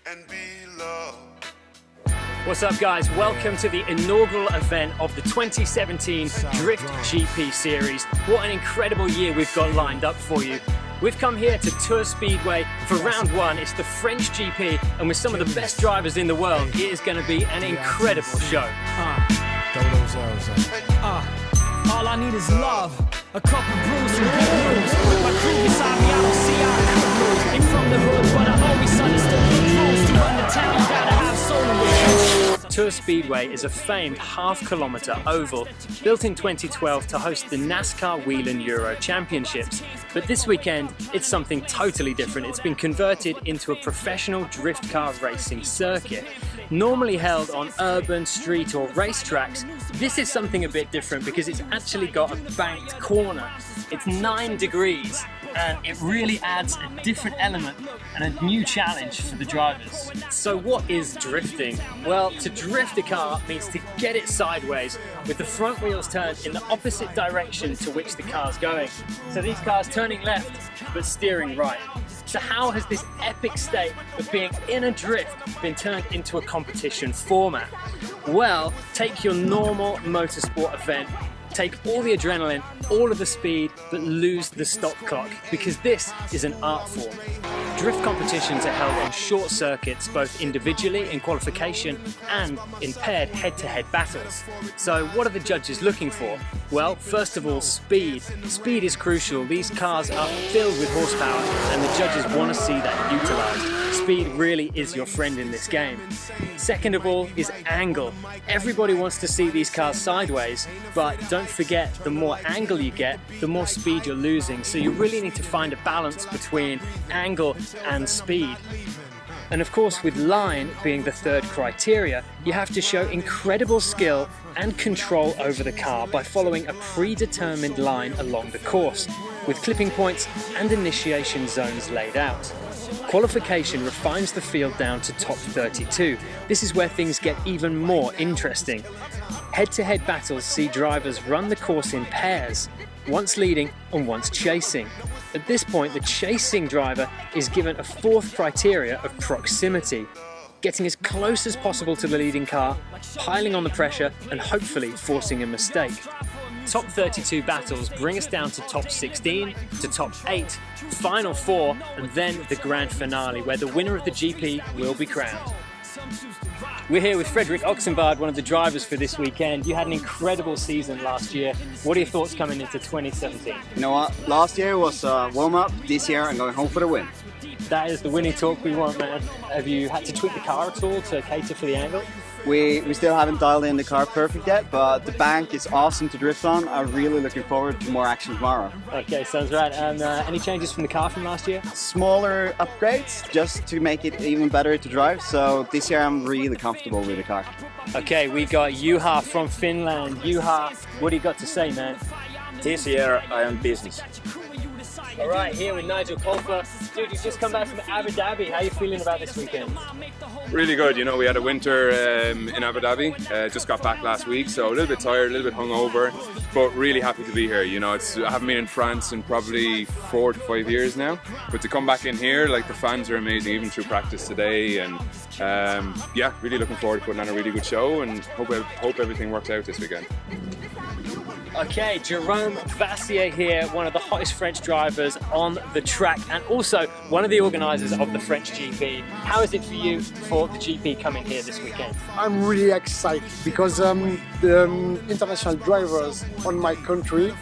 and be loved. What's up, guys? Welcome to the inaugural event of the 2017 Drift GP Series. What an incredible year we've got lined up for you. We've come here to Tours Speedway for round one. It's the French GP, and with some of the best drivers in the world, it is going to be an incredible show. All I need is love, a couple brews and good news. With my crew beside me, I don't see how I could lose. Ain't from the hood, but I always understood the rules. To run the town, you gotta have soul and will. Tours Speedway is a famed half-kilometre oval built in 2012 to host the NASCAR Whelen Euro Championships. But this weekend, it's something totally different. It's been converted into a professional drift car racing circuit. Normally held on urban, street or racetracks, this is something a bit different because it's actually got a banked corner. It's 9 degrees and it really adds a different element and a new challenge for the drivers. So what is drifting? Well, to drift a car means to get it sideways with the front wheels turned in the opposite direction to which the car's going. So these cars turning left but steering right. So how has this epic state of being in a drift been turned into a competition format? Well, take your normal motorsport event, take all the adrenaline, all of the speed, but lose the stop clock, because this is an art form. Drift competitions are held on short circuits, both individually in qualification and in paired head-to-head battles. So what are the judges looking for? Well, first of all, speed. Speed is crucial. These cars are filled with horsepower and the judges want to see that utilised. Speed really is your friend in this game. Second of all is angle. Everybody wants to see these cars sideways, but don't forget, the more angle you get, the more speed you're losing. So you really need to find a balance between angle and speed. And of course, with line being the third criteria, you have to show incredible skill and control over the car by following a predetermined line along the course, with clipping points and initiation zones laid out. Qualification refines the field down to top 32. This is where things get even more interesting. Head-to-head battles see drivers run the course in pairs, once leading and once chasing. At this point, the chasing driver is given a fourth criteria of proximity, getting as close as possible to the leading car, piling on the pressure and hopefully forcing a mistake. Top 32 battles bring us down to top 16, to top 8, final 4, and then the grand finale, where the winner of the GP will be crowned. We're here with Frederick Oxenbard, one of the drivers for this weekend. You had an incredible season last year. What are your thoughts coming into 2017? You know what? Last year was a warm-up. This year I'm going home for the win. That is the winning talk we want, man. Have you had to tweak the car at all to cater for the angle? We still haven't dialed in the car perfect yet, but the bank is awesome to drift on. I'm really looking forward to more action tomorrow. Okay, sounds right. And any changes from the car from last year? Smaller upgrades just to make it even better to drive. So this year I'm really comfortable with the car. Okay, we got Juha from Finland. Juha, what do you got to say, man? This year I am business. All right, here with Nigel Colfer. Dude, you just come back from Abu Dhabi. How are you feeling about this weekend? Really good. You know, we had a winter in Abu Dhabi. Just got back last week, so a little bit tired, a little bit hungover, but really happy to be here. You know, I haven't been in France in probably 4 to 5 years now, but to come back in here, like, the fans are amazing, even through practice today, and yeah, really looking forward to putting on a really good show, and hope everything works out this weekend. Okay, Jerome Vassier here, one of the hottest French drivers on the track and also one of the organisers of the French GP. How is it for you for the GP coming here this weekend? I'm really excited because the international drivers on my country,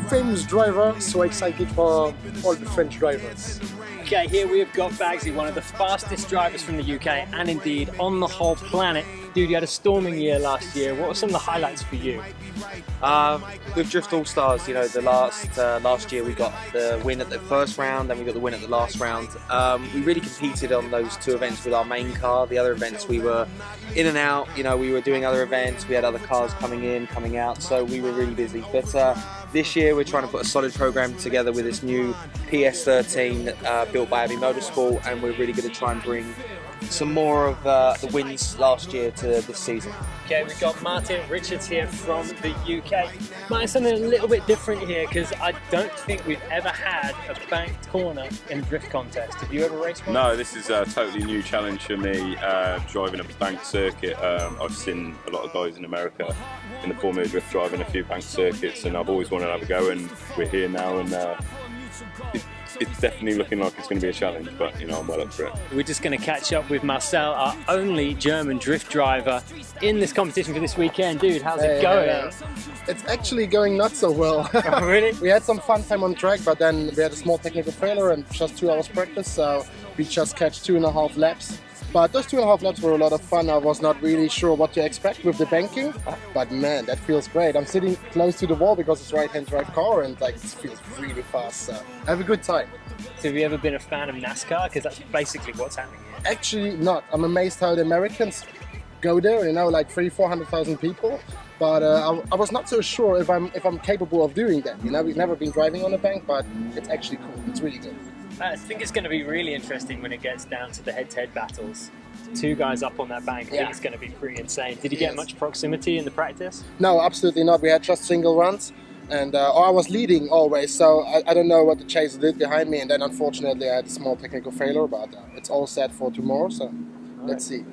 famous driver, so excited for all the French drivers. Okay, here we have got Bagsy, one of the fastest drivers from the UK and indeed on the whole planet. Dude, you had a storming year last year. What were some of the highlights for you? With Drift All Stars, you know, the last year we got the win at the first round, then we got the win at the last round. We really competed on those 2 events with our main car. The other events we were in and out. You know, we were doing other events. We had other cars coming in, coming out, so we were really busy. But this year we're trying to put a solid program together with this new PS13 built by Abbey Motorsport, and we're really going to try and bring some more of the wins last year to this season. Okay, we've got Martin Richards here from the UK. Martin, something a little bit different here because I don't think we've ever had a banked corner in a drift contest. Have you ever raced one? No, this is a totally new challenge for me, driving a banked circuit. I've seen a lot of guys in America in the Formula Drift driving a few banked circuits, and I've always wanted to have a go, and we're here now, and it's definitely looking like it's going to be a challenge, but you know, I'm well up for it. We're just going to catch up with Marcel, our only German drift driver in this competition for this weekend. Dude, how's it going? It's actually going not so well. Oh, really? We had some fun time on track, but then we had a small technical failure and just 2 hours practice, so we just catch 2.5 laps. But those 2.5 laps were a lot of fun. I was not really sure what to expect with the banking, but man, that feels great. I'm sitting close to the wall because it's right-hand drive car, and like it feels really fast. So I have a good time. So have you ever been a fan of NASCAR? Because that's basically what's happening here. Actually, not. I'm amazed how the Americans go there. You know, like 300,000-400,000 people. But I was not so sure if I'm capable of doing that. You know, we've never been driving on a bank, but it's actually cool. It's really good. I think it's going to be really interesting when it gets down to the head-to-head battles. 2 guys up on that bank, I think it's going to be pretty insane. Did you get much proximity in the practice? No, absolutely not. We had just single runs, and I was leading always, so I don't know what the chaser did behind me, and then unfortunately I had a small technical failure, but it's all set for tomorrow, so let's see.